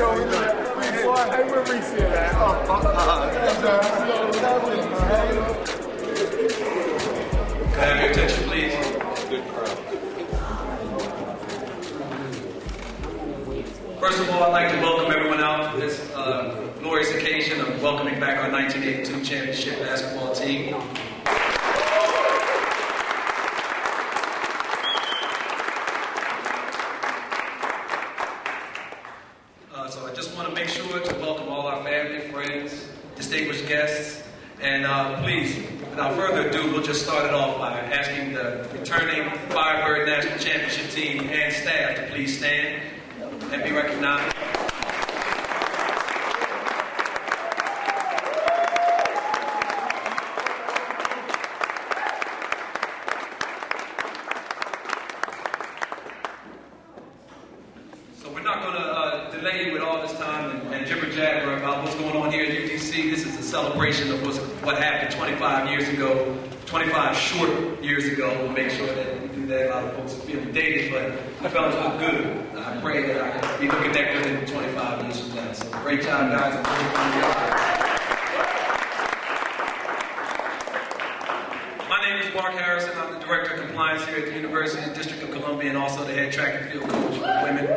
Hey, where Reese at? Can I have your attention, please? First of all, I'd like to welcome everyone out to this glorious occasion of welcoming back our 1982 championship basketball team. So I just want to make sure to welcome all our family, friends, distinguished guests, and please, without further ado, we'll just start it off by asking the returning Firebird National Championship team and staff to please stand and be recognized. So we're not going to delay you with all this time and jibber-jabber about what's going on here at UDC. This is a celebration of what happened 25 years ago, 25 short years ago. We'll make sure that we do that. A lot of folks feel dated, but the fellas look good. I pray that I can be looking at good in 25 years from now. So great job, guys. My name is Mark Harrison. I'm the Director of Compliance here at the University of District of Columbia and also the head track and field coach for women.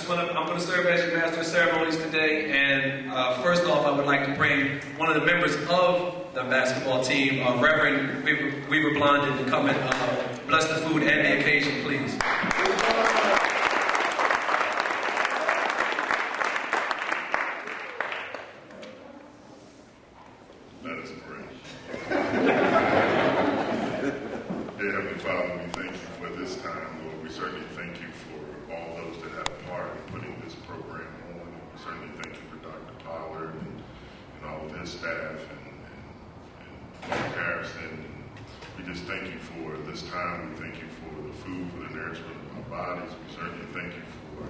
I'm going to serve as your master of ceremonies today, and first off, I would like to bring one of the members of the basketball team, Reverend Weaver Blondin, to come and bless the food and the occasion, please. Let us pray. Dear Heavenly Father, we thank you for this time, Lord. We certainly thank you for all those that have a part in putting this program on. We certainly thank you for Dr. Pollard and all of his staff and Mark Harrison. We just thank you for this time. We thank you for the food, for the nourishment of our bodies. We certainly thank you for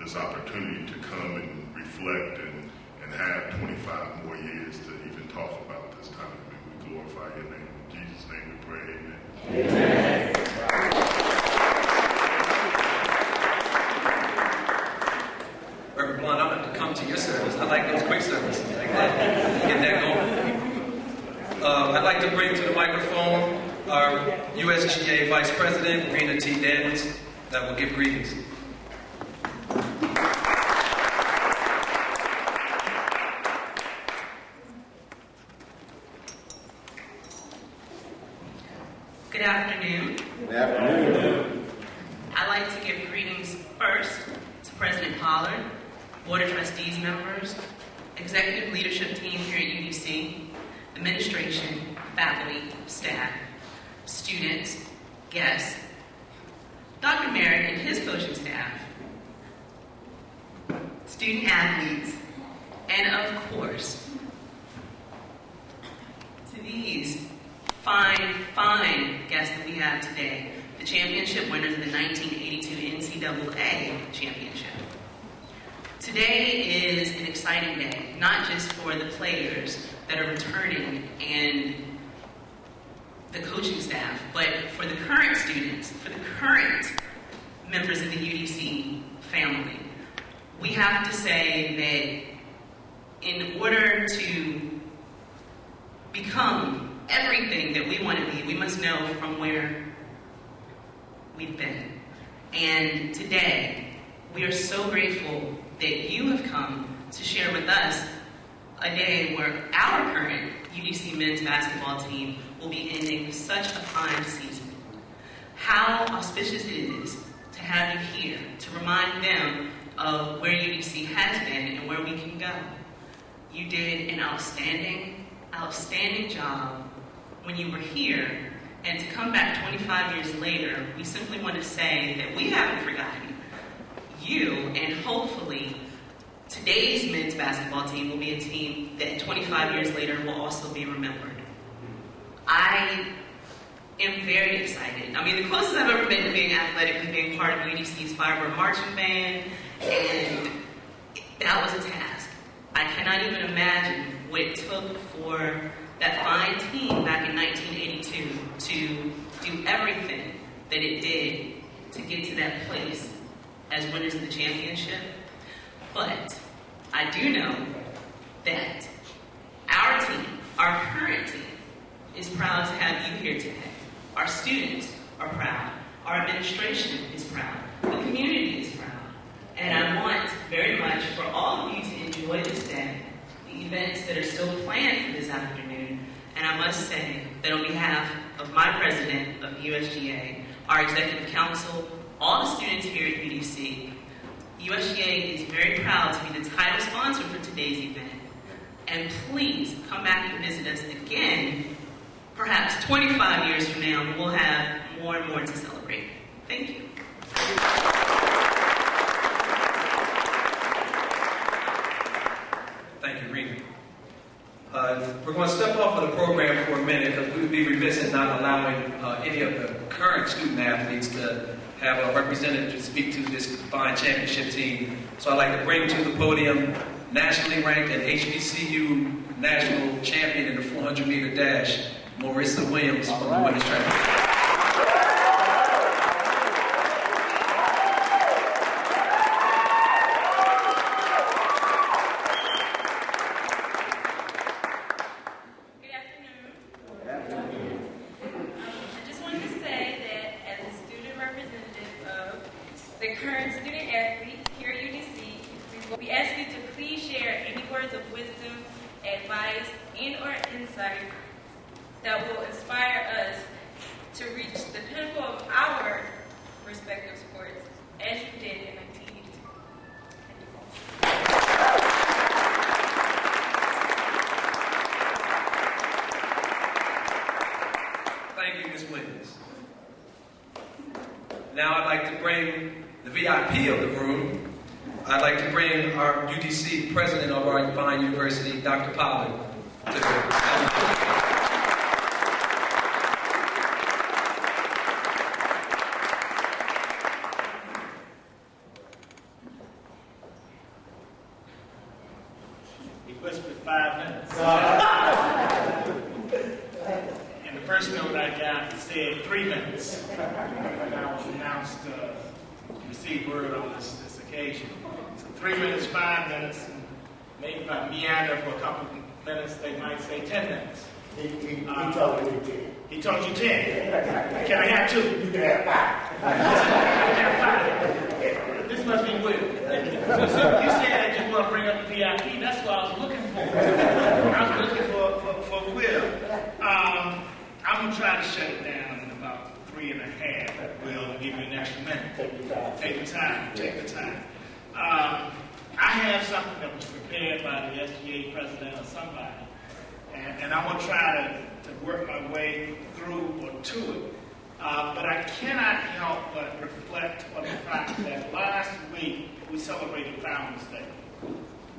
this opportunity to come and reflect and have 25 more years to even talk about this time. And we glorify your name. In Jesus' name we pray, amen. Amen. Reverend Blond, I'm going to come to your service. I like those quick services like that. Get that going. I'd like to bring to the microphone our USGA Vice President, Rena T. Daniels, that will give greetings. Good afternoon. Good afternoon. I'd like to give greetings first to President Pollard, Board of Trustees members, executive leadership team here at UDC, administration, faculty, staff, students, guests, Dr. Merritt and his coaching staff, student athletes, and of course, to these fine guests that we have today, the championship winners of the 1982 NCAA championship. Today is an exciting day, not just for the players that are returning and the coaching staff, but for the current students, for the current members of the UDC family. We have to say that in order to become everything that we want to be, we must know from where we've been. And today, we are so grateful that you have come to share with us a day where our current UDC men's basketball team will be ending such a fine season. How auspicious it is to have you here to remind them of where UDC has been and where we can go. You did an outstanding job when you were here, and to come back 25 years later, we simply want to say that we haven't forgotten you, and hopefully today's men's basketball team will be a team that 25 years later will also be remembered. I am very excited. I mean, the closest I've ever been to being athletic was being part of UDC's Firebird Marching Band, and that was a task. I cannot even imagine what it took for that fine team back in 1982 that it did to get to that place as winners of the championship. But I do know that our team, our current team, is proud to have you here today. Our students are proud. Our administration is proud. The community is proud. And I want very much for all of you to enjoy this day, the events that are still planned for this afternoon. And I must say that on behalf of my president of USGA, our executive council, all the students here at UDC, USGA is very proud to be the title sponsor for today's event. And please come back and visit us again, perhaps 25 years from now, and we'll have more and more to celebrate. Thank you. Thank you, Rita. We're going to step off of the program for a minute because we would be remiss in not allowing any of the current student athletes to have a representative to speak to this fine championship team. So I'd like to bring to the podium nationally ranked and HBCU national champion in the 400-meter dash, Marissa Williams from the women's track. The current student athletes here at UDC, we ask you to please share any words of wisdom, advice, and/or insight that will inspire us to reach the pinnacle of our respective sports, as you did in 1982. Thank you, Ms. Williams. Now I'd like to bring the VIP of the room. I'd like to bring our UDC president of our fine university, Dr. Pollard, to the He whispered 5 minutes. And the first note I got said 3 minutes. And I was announced to receive word on this occasion. So 3 minutes, 5 minutes, and maybe if I meander for a couple of minutes, they might say 10 minutes. He told you 10. He told you 10. Can I have 2? You can have 5. I can have 5. This must be weird. You said that you want to bring up the VIP. That's what I was looking for. I was looking for Will. I'm going to try to shut it down in about 3.5. Will, and give you an extra minute. Take the time. Take the time. I have something that was prepared by the SGA president or somebody. And I'm going to try to work my way through or to it. But I cannot help but reflect on the fact that last week we celebrated Founders Day.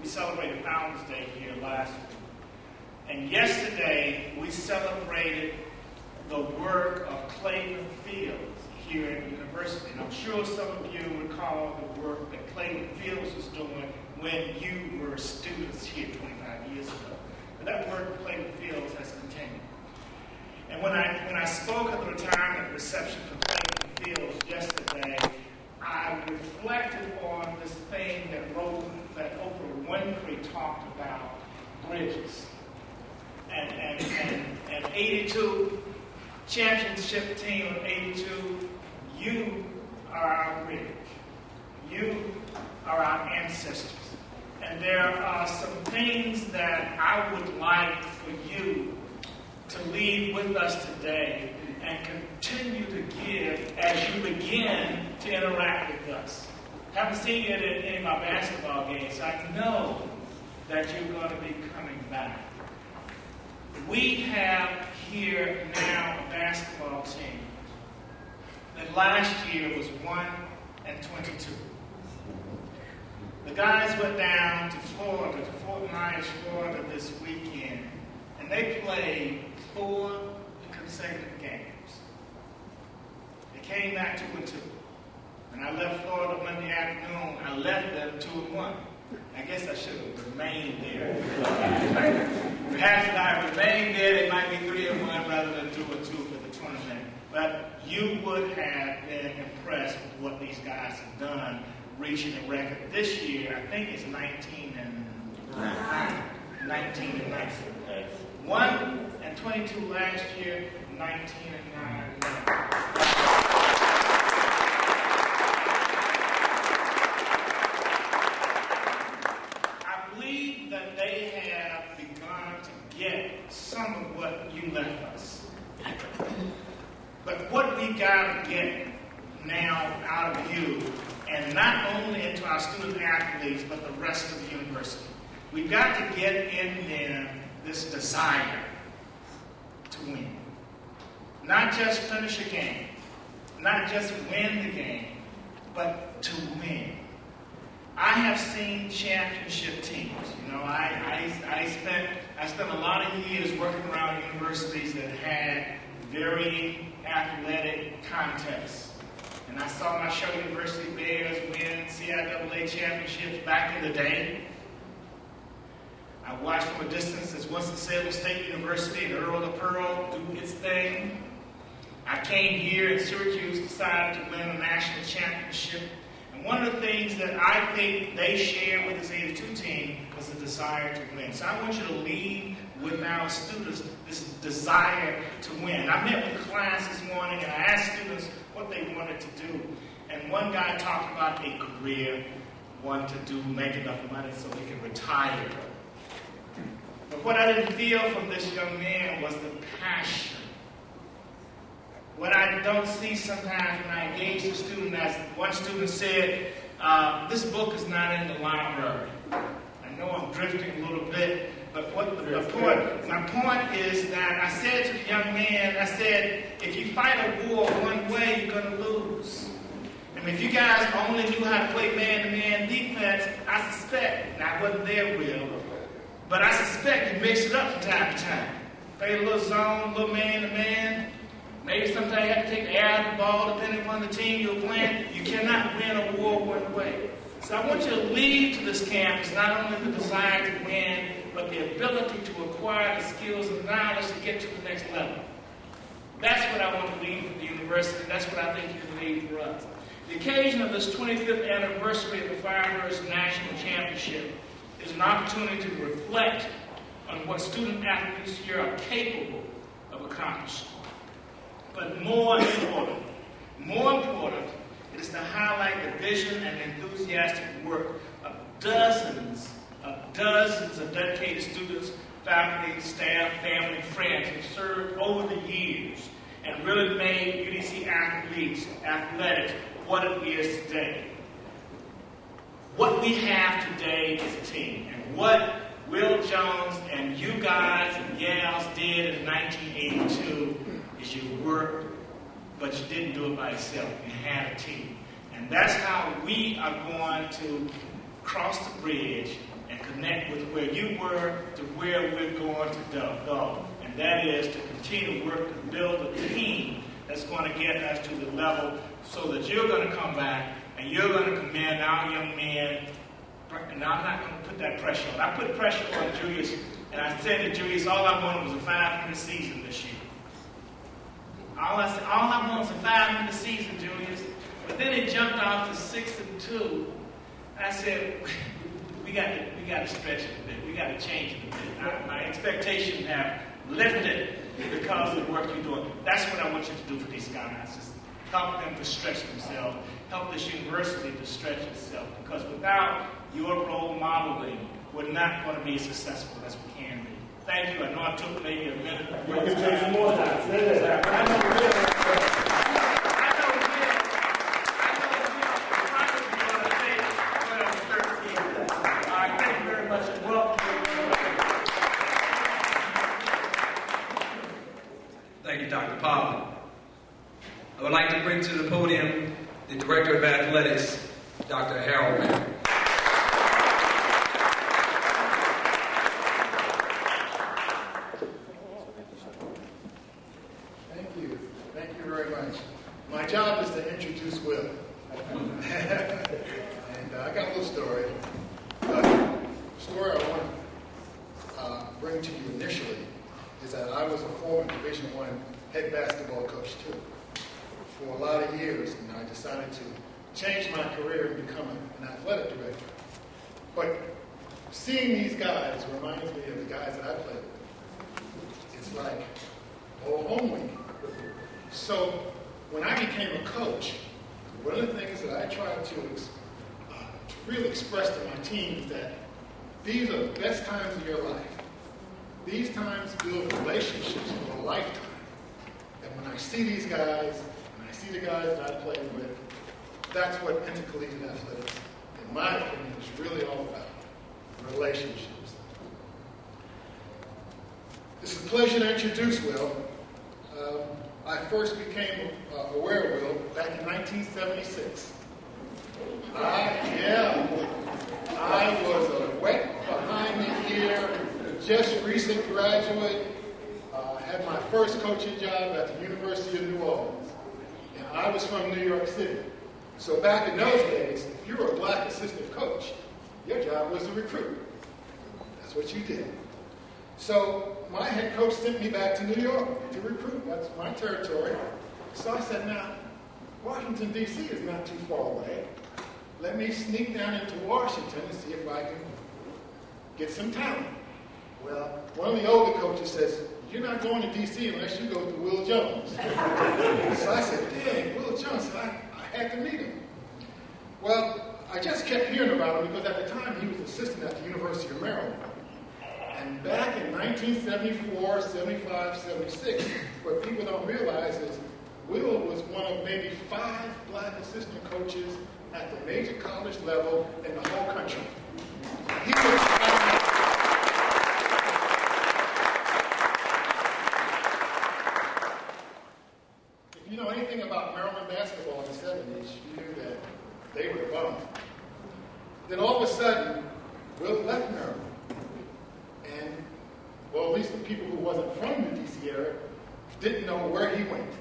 We celebrated Founders Day here last week. And yesterday we celebrated the work of Clayton Fields here at the university. And I'm sure some of you recall the work that Clayton Fields was doing when you were students here 25 years ago. But that work of Clayton Fields has continued. And when I spoke at the retirement reception for Clayton Fields yesterday, I reflected on this thing that Oprah Winfrey talked about, bridges. And 82, championship team of 82, you are our bridge. You are our ancestors. And there are some things that I would like for you to leave with us today and continue to give as you begin to interact with us. I haven't seen you at any of my basketball games, so I know that you're going to be coming back. We have here now a basketball team that last year was 1-22. The guys went down to Florida, to Fort Myers, Florida this weekend, and they played 4 consecutive games. They came back 2-2. When I left Florida Monday afternoon, I left them 2-1. I guess I should have remained there. Perhaps if I remained there, it might be 3-1 rather than 2-2 for the tournament. but you would have been impressed with what these guys have done, reaching a record this year. I think it's 19 and 19. 1 and 22 last year, 19 and 9. I believe that they have begun to get some of what you left us. But what we got to get now out of you, and not only into our student athletes, but the rest of the university, we've got to get in there this desire to win. Not just finish a game, not just win the game, but to win. I have seen championship teams. You know, I spent a lot of years working around universities that had very athletic contests. And I saw my Show University Bears win CIAA championships back in the day. I watched from a distance as Winston-Salem State University and Earl of Pearl do its thing. I came here in Syracuse, decided to win a national championship. And one of the things that I think they share with this 82 team was the desire to win. So I want you to leave with our students this desire to win. I met with a class this morning and I asked students what they wanted to do. And one guy talked about a career, wanted to make enough money so he could retire. But what I didn't feel from this young man was the passion. What I don't see sometimes when I engage the student, as one student said, this book is not in the library. I know I'm drifting a little bit, but my point is that I said to the young man, I said, if you fight a war one way, you're going to lose. And if you guys only knew how to play man-to-man defense, I suspect, and I wasn't there, Will, but I suspect you mix it up from time to time. Play a little zone, a little man-to-man. Maybe sometimes you have to take the air out of the ball, depending on the team you're playing. You cannot win a war one way. So I want you to leave to this campus not only the desire to win, but the ability to acquire the skills and knowledge to get to the next level. That's what I want to leave for the university. That's what I think you can leave for us. The occasion of this 25th anniversary of the Firebirds National Championship is an opportunity to reflect on what student athletes here are capable of accomplishing. But more important, it is to highlight the vision and enthusiastic work of dozens of dedicated students, faculty, staff, family, friends who served over the years and really made UDC athletics what it is today. What we have today is a team, and what Will Jones and you guys and gals did in 1982 is you worked, but you didn't do it by yourself. You had a team. And that's how we are going to cross the bridge and connect with where you were to where we're going to go. And that is to continue to work to build a team that's going to get us to the level so that you're going to come back and you're going to commend our young men. And I'm not going to put that pressure on. I put pressure on Julius, and I said to Julius, all I wanted was a 5-minute season this year. All I want was a 5-minute season, Julius. But then it jumped off to 6-2. I said, we got to stretch it a bit. We got to change it a bit. My expectations have lifted because of the work you're doing. That's what I want you to do for these guys. Is help them to stretch themselves. Help this university to stretch itself. Because without your role modeling, we're not going to be as successful as we can be. Thank you. I know I took maybe a minute. You can take some more time. Thank you, Dr. Pollard. I would like to bring to the podium the Director of Athletics, Dr. Harold Mann. Thank you. Thank you very much. My job is to introduce Will. And I got a little story. The story I want to bring to you initially is that I was a former Division I head basketball coach too. for a lot of years, and I decided to change my career and become an athletic director. But seeing these guys reminds me of the guys that I played with. It's like old home week. So when I became a coach, one of the things that I tried to really express to my team is that these are the best times of your life. These times build relationships for a lifetime. And when I see these guys, and I see the guys that I play with, that's what intercollegiate athletics, in my opinion, is really all about. Relationships. It's a pleasure to introduce Will. I first became aware of Will back in 1976. I was a wet behind the ear, just recent graduate, had my first coaching job at the University of New Orleans. And I was from New York City. So back in those days, if you were a black assistant coach, your job was to recruit. That's what you did. So my head coach sent me back to New York to recruit. That's my territory. So I said, now, Washington, D.C. is not too far away. Let me sneak down into Washington and see if I can get some talent. Well, one of the older coaches says, you're not going to D.C. unless you go to Will Jones. So I said, dang, Will Jones, I had to meet him. Well, I just kept hearing about him because at the time he was assistant at the University of Maryland. And back in 1974, 75, 76, what people don't realize is Will was one of maybe 5 black assistant coaches at the major college level in the whole country. He was if you know anything about Maryland basketball in the 70s, you knew that they were the bomb. Then all of a sudden, Will left Maryland. And, well, at least the people who wasn't from the D.C. area didn't know where he went.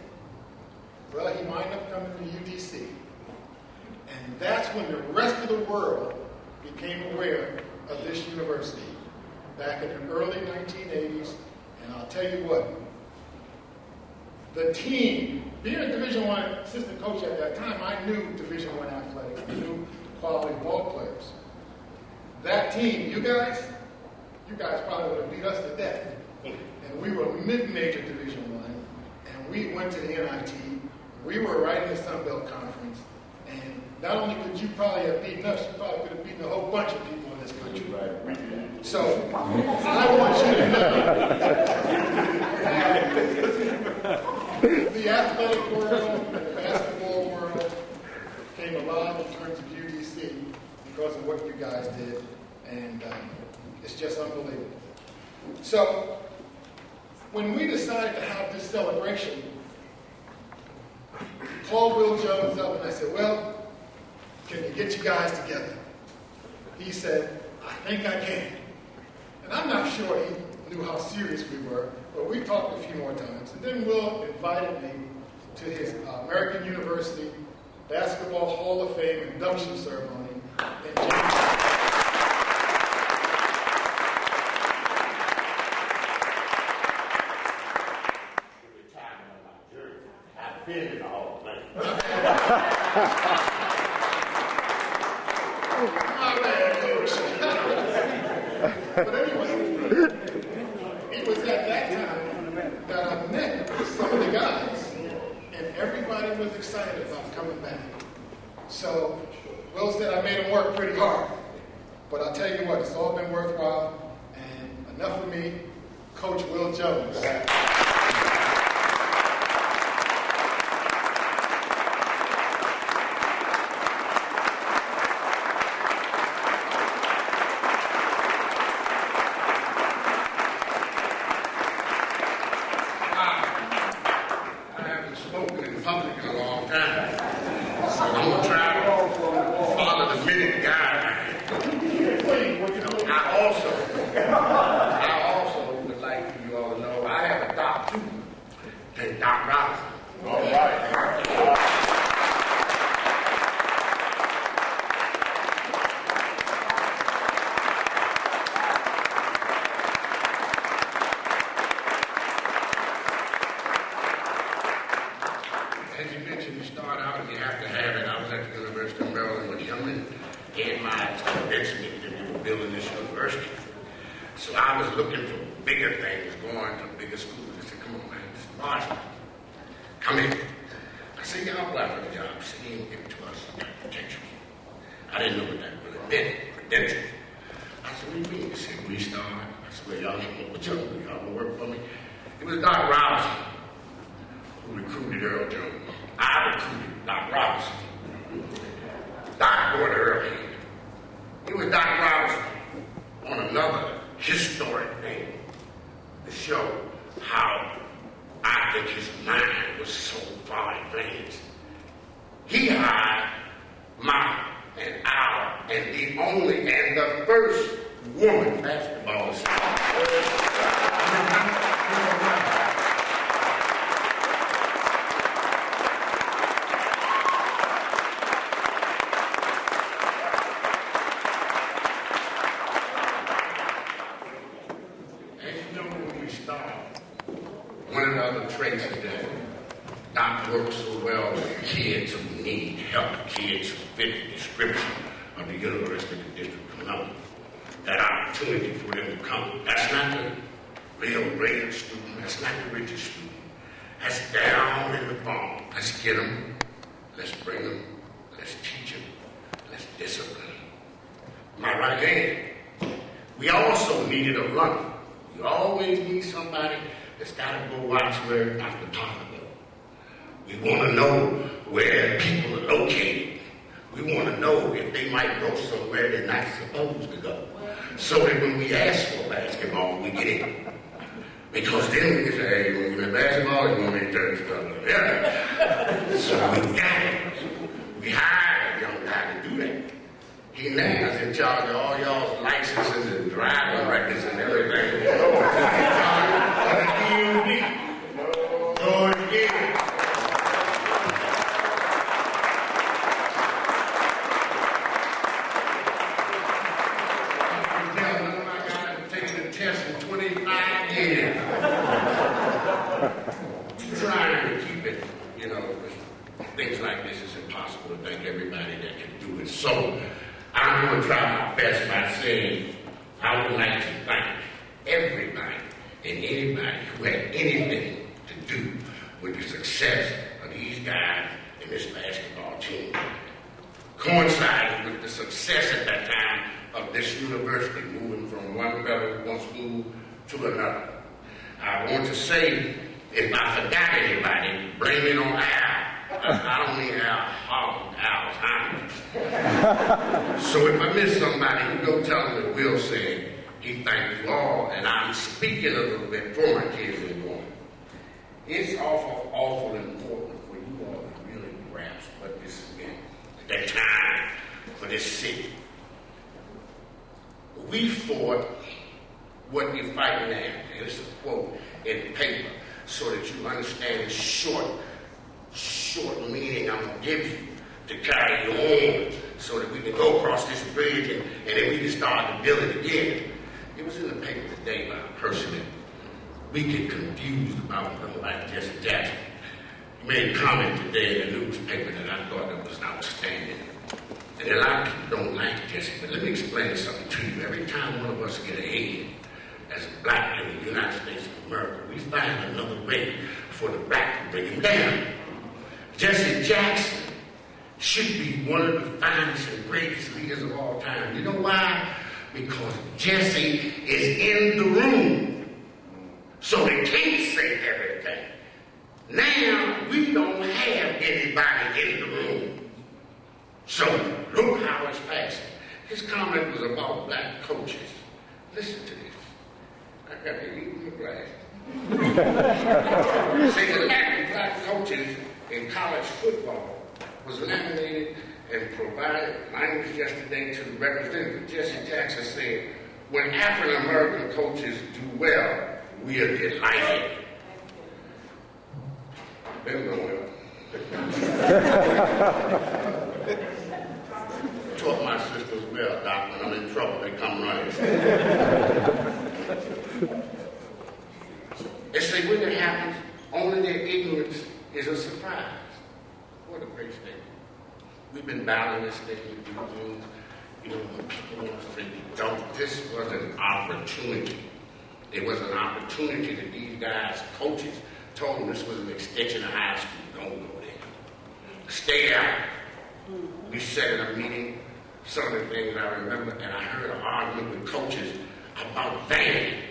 Well, he wound up coming to UDC. And that's when the rest of the world became aware of this university back in the early 1980s. And I'll tell you what, the team, being a Division I assistant coach at that time, I knew Division I athletics. I knew quality ball players. That team, you guys probably would have beat us to death. And we were mid-major Division I, and we went to the NIT. We were right in the Sun Belt Conference. And not only could you probably have beaten us, you probably could have beaten a whole bunch of people in this country. So I want you to know the athletic world, the basketball world came alive in terms of UDC because of what you guys did. And it's just unbelievable. So when we decided to have this celebration, I called Will Jones up and I said, well, can you get you guys together? He said, I think I can. And I'm not sure he knew how serious we were, but we talked a few more times. And then Will invited me to his American University Basketball Hall of Fame induction ceremony in January. Been in the Hall of Fame. My bad, Coach. But anyway, it was at that time that I met some of the guys, and everybody was excited about coming back. So Will said I made him work pretty hard. But I'll tell you what, it's all been worthwhile, and enough of me, Coach Will Jones. I also would like for you all to know I have a doctorate in my conviction that we were building this university. So I was looking for bigger things, going to bigger schools. I said, come on, man, this is Boston. Come in. I said, y'all apply for the job. I said, he didn't give it to us. I got credentials. I didn't know what that really meant, credentials. I said, what do you mean? He said, restart. I said, well, y'all don't know what y'all do. Y'all gonna work for me? It was Doc Robinson who recruited Earl Jones. I recruited Doc Robinson. Doc brought Earl in. It was Doc Robinson on another historic thing to show how I think his mind was so far advanced. He hired my and our and the only and the first woman basketball assistant. One of the other traits is that Doc works so well with kids who need help, kids who fit the description of the University of the District of Columbia. That opportunity for them to come. That's not the real brilliant student. That's not the richest student. That's down in the farm. Let's get them. Let's bring them. Let's teach them. Let's discipline them. My right hand. We also needed a runner. You always need somebody that's got to go watch where Dr. Palmer goes. We want to know where people are located. We want to know if they might go somewhere they're not supposed to go. So that when we ask for basketball, we get it. Because then we can say, hey, you want to give me basketball? You want me to turn stuff? Yeah. So we got it. We hired a young guy to do that. He now is in charge of all y'all's licenses and driving records and everything. He's in charge of the DUD. Go again. I can tell none of my guys have taken the test in 25 years. Trying to keep it, things like this is impossible to thank everybody that can do it. So I'm going to try my best by saying I would like to thank everybody and anybody who had anything to do with the success of these guys and this basketball team. Coincided with the success at that time of this university moving from one school to another. I want to say, if I forgot anybody, blame it on Al. I don't mean Al Holland, Al's Hyman. So if I miss somebody, you go tell them that Will said he thanked you all, and I'm speaking a little bit for my kids in the morning. It's awful important for you all to really grasp what this has been, that time for this city. We fought what you're fighting now. And it's a quote in the paper so that you understand the short meaning I'm going to give you to carry you on so that we can go across this bridge and then we can start to build it again. It was in the paper today by a person that we get confused about like Jesse Jackson. He made a comment today in the newspaper that I thought that was outstanding. And a lot of people don't like Jesse, but let me explain something to you. Every time one of us get ahead as a black in the United States of America, we find another way for the black to bring him down. Jesse Jackson should be one of the finest and greatest leaders of all time. You know why? Because Jesse is in the room. So they can't say everything. Now, we don't have anybody in the room. So, look how it's passing. His comment was about black coaches. Listen to this. I got to eat my glass. See, the lack of black coaches in college football was eliminated and provided language yesterday to the representative. Jesse Jackson said, when African American coaches do well, we are delighted. Been going Taught my sisters well, Doc, when I'm in trouble, they come running. They say when it happens, only their ignorance is a surprise. What a great statement. We've been battling this thing with these things. this was an opportunity. It was an opportunity that these guys, coaches, told them this was an extension of high school. Don't go there. Stay out. We sat in a meeting, some of the things I remember, and I heard an argument with coaches about vanity.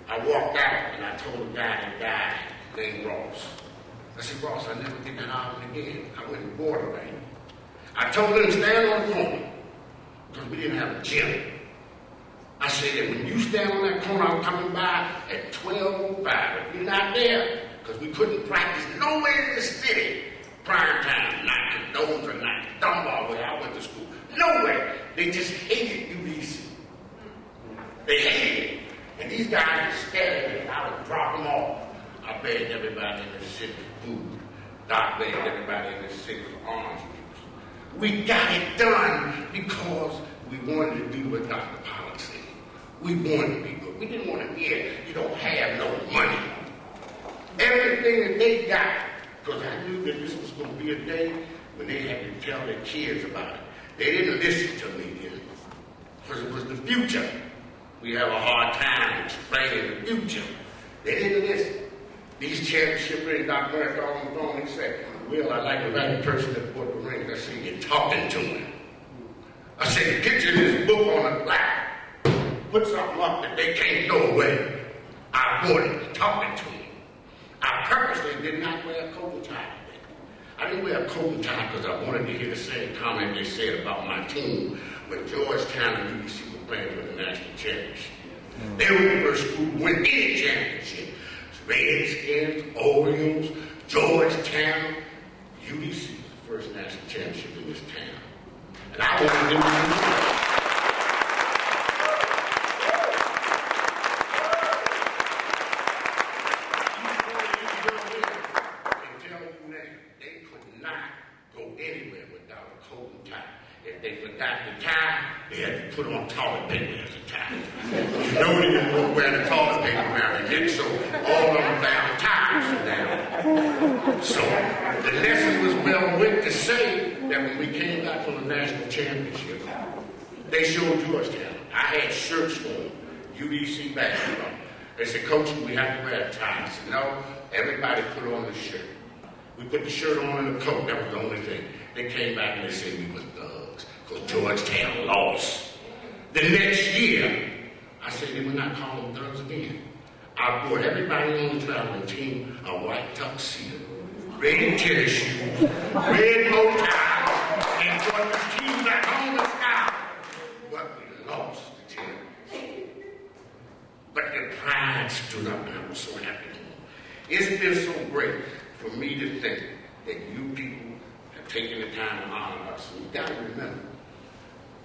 I walked out and I told a guy that died named Ross. I said, Ross, I never did that argument again. I went and bought a van. I told him to stand on the corner because we didn't have a gym. I said that when you stand on that corner, I'm coming by at 12:05. If you're not there, because we couldn't practice nowhere in the city, prime time, not the domes or not the Dunbar where I went to school. Nowhere. They just hated UDC. They hated it. And these guys were scared of it. I would drop them off. I begged everybody in the city for food. Doc begged everybody in the city for orange juice. We got it done because we wanted to do what Dr. Pollard said. We wanted to be good. We didn't want to hear, you don't have no money. Everything that they got, because I knew that this was going to be a day when they had to tell their kids about it. They didn't listen to me then, because it was the future. We have a hard time explaining the future. They didn't listen. These championship rings, Dr. Murray called on the phone and said, Will, I like the right person that bought the rings. I said, you're talking to him. I said, get you this book on the plaque. Put something up that they can't go away. I bought it, talking to him. I purposely did not wear a coat and tie. I didn't wear a coat and tie because I wanted to hear the same comment they said about my team when Georgetown and UDC were playing for the national championship. They were the first school to win any championship. Redskins, Orioles, Georgetown, UDC was the first national championship in this town. And I wanted them to win. Put on toilet paper as a tie. You know they didn't want to wear the toilet paper around their neck, so all of them found ties now. So the lesson was well wit to say that when we came back from the national championship, they showed Georgetown. I had shirts on, UDC basketball. They said, Coach, we have to wear a tie. I said, no, everybody put on the shirt. We put the shirt on and the coat, that was the only thing. They came back and they said we was thugs, because Georgetown lost. The next year, I said they would not call them thugs again. I brought everybody on the traveling team a white tuxedo, red tennis shoes, red bow ties, and brought the team back on the sky. But we lost the championship. But the pride stood up and I was so happy. It's been so great for me to think that you people have taken the time to honor us. And you got to remember,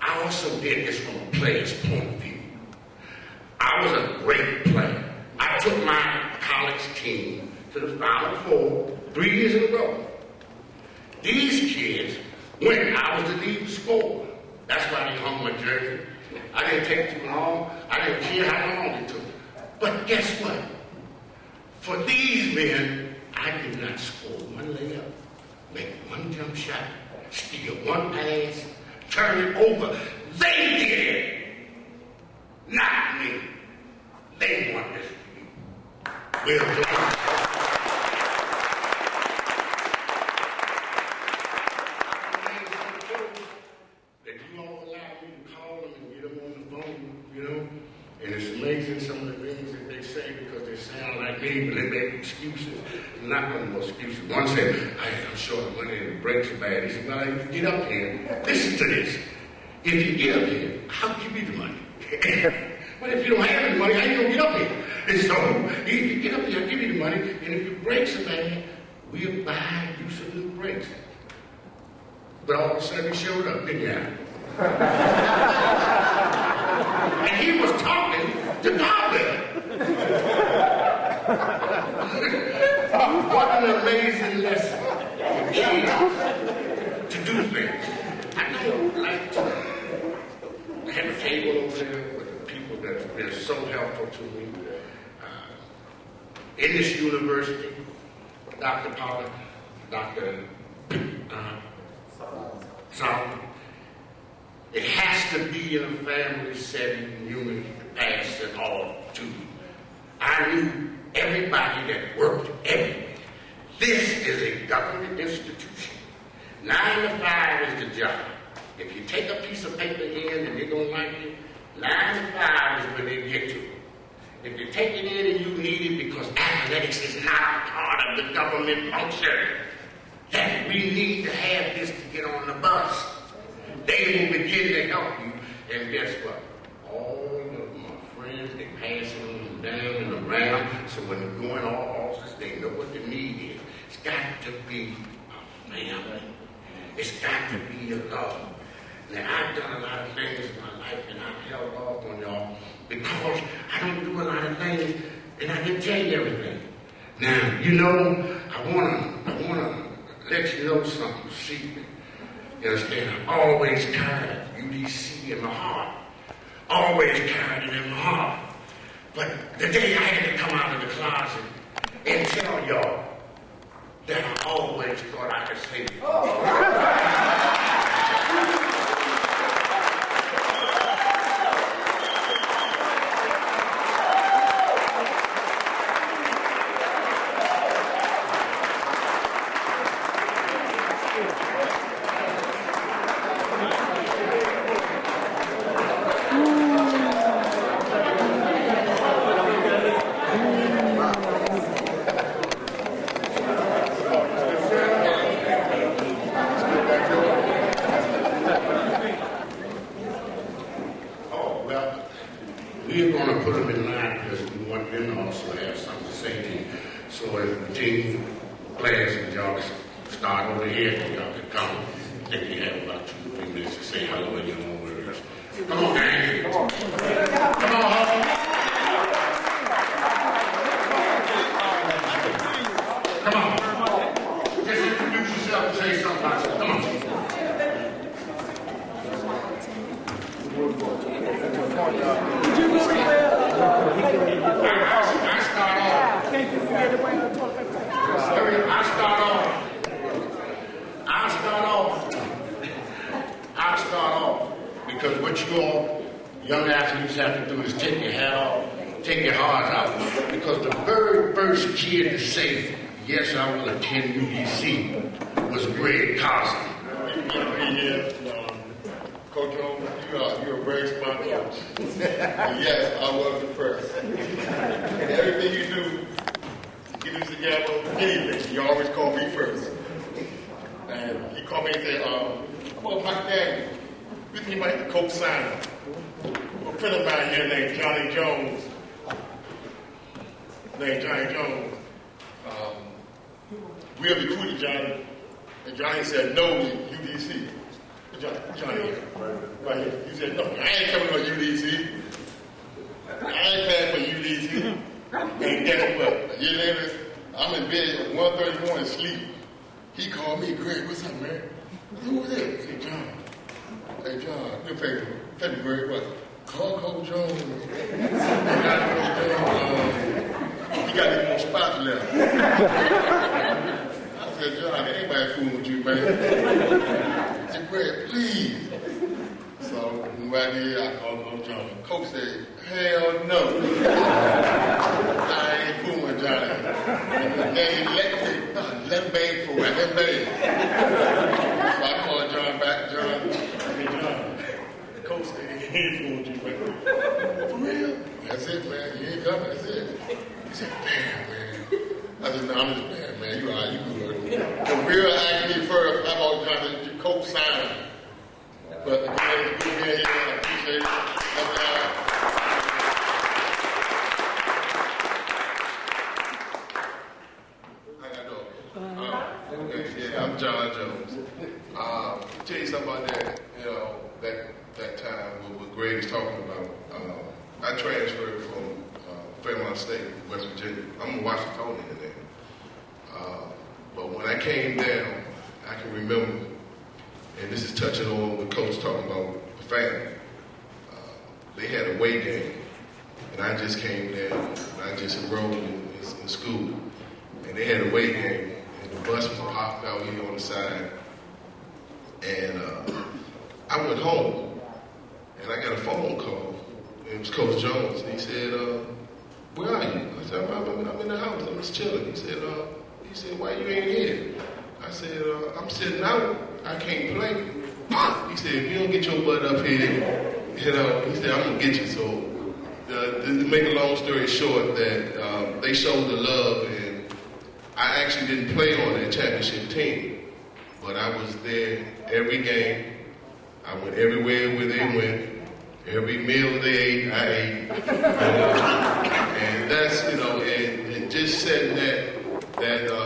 I also did this from a player's point of view. I was a great player. I took my college team to the Final Four 3 years in a row. These kids, when I was the lead scorer, that's why they hung my jersey. I didn't take too long. I didn't care how long it took. But guess what? For these men, I did not score one layup, make one jump shot, steal one pass, turn it over. They did it, not me. They won this. We'll do it. That you all allow me to call them and get them on the phone, you know? And it's amazing some of the things that they say because they sound like me, but they make excuses. Not one of those excuses. One said, I'm short of money and the brakes are bad. He said, well, if you get up here, listen to this. If you get up here, I'll give you the money. But if you don't have any money, how you going to get up here? And so, if you get up here, I'll give you the money. And if your brakes are bad, we'll buy you some new brakes. But all of a sudden, he showed up, didn't he? And he was talking to Cowbell. What an amazing lesson for kids to do things. I don't like to have a table over there with the people that have been so helpful to me. In this university, Dr. Pollard, Dr. South, It has to be in a family setting, human past and all too. I knew everybody that worked everywhere. This is a government institution. 9 to 5 is the job. If you take a piece of paper in and they don't like it, 9 to 5 is when they get to it. If you take it in and you need it because athletics is not a part of the government function, that we need to have this to get on the bus. They will begin to help you, and guess what? All of my friends, they pass them down and around, so when they go in all offices, they know what the need is. It's got to be a family. It's got to be a love. Now, I've done a lot of things in my life, and I've held off on y'all because I don't do a lot of things, and I can tell you everything. Now, you know, I wanna let you know something secret. You understand? I always carried UDC in my heart. Always carried it in my heart. But the day I had to come out of the closet and tell y'all that I always thought I could say it. We're going to put them in line because we want them to also have something to say to you. So if the team players and y'all start over here, y'all can come. I think we have about 2 or 3 minutes to say hello in your own words. Come on, gang. Come on, Hawk. Come on. Just introduce yourself and say something about it. Come on. I'll start off because what you all young athletes have to do is take your hat off, take your heart out, because the very first kid to say, yes, I will attend UDC was Greg Carson. Coach Jones, you're a very smart coach. And yes, I was impressed. And everything you do, get us together, anything, you always call me first. And he called me and said, about Mike Daniel, we think he might be coach signer. A friend of mine here named Johnny Jones. We have recruited Johnny, and Johnny said no to UDC. Johnny, right here. He said, no, I ain't coming to UDC. I ain't paying for UDC. And guess what? A year later, I'm in bed at 1:30 in the morning, sleep. He called me, Greg, what's up, man? I said, who was that? I said, John. Hey, John, your February, what? Call Coach Jones. He got any more spots left. I said, John, anybody fooling with you, man? I said, Greg, please. So, right here, I called Coach Jones. Coach said, hell no. I ain't fooling with Johnny. Let him beg for it. Let him beg. So I called John back. John, hey, John, Coach said, he ain't fooling with you, man. For real? That's it, man. You ain't coming. That's it. He said, damn, man. I said, no, I'm just bad, man. You all right, you good. The real asked me first, how about John, Coach sign. But again, it's good being here. I appreciate it. How y'all doing? Yeah, I'm John Jones. To tell you something about that, that time what Greg is talking about. I transferred from Fairmont State, West Virginia. I'm a Washingtonian there. But when I came down, I can remember, and this is touching on what Coach was talking about, the family. They had a away game, and I just came down, and I just enrolled in school. And they had a away game, and the bus was parked out here on the side. And I went home, it was Coach Jones. He said, where are you? I said, I'm in the house. I'm just chilling. He said, why you ain't here? I said, I'm sitting out. I can't play. He said, if you don't get your butt up here, he said, I'm going to get you. So to make a long story short, that they showed the love, and I actually didn't play on that championship team, but I was there every game. I went everywhere where they went. Every meal they ate, I ate. And that's, and just setting that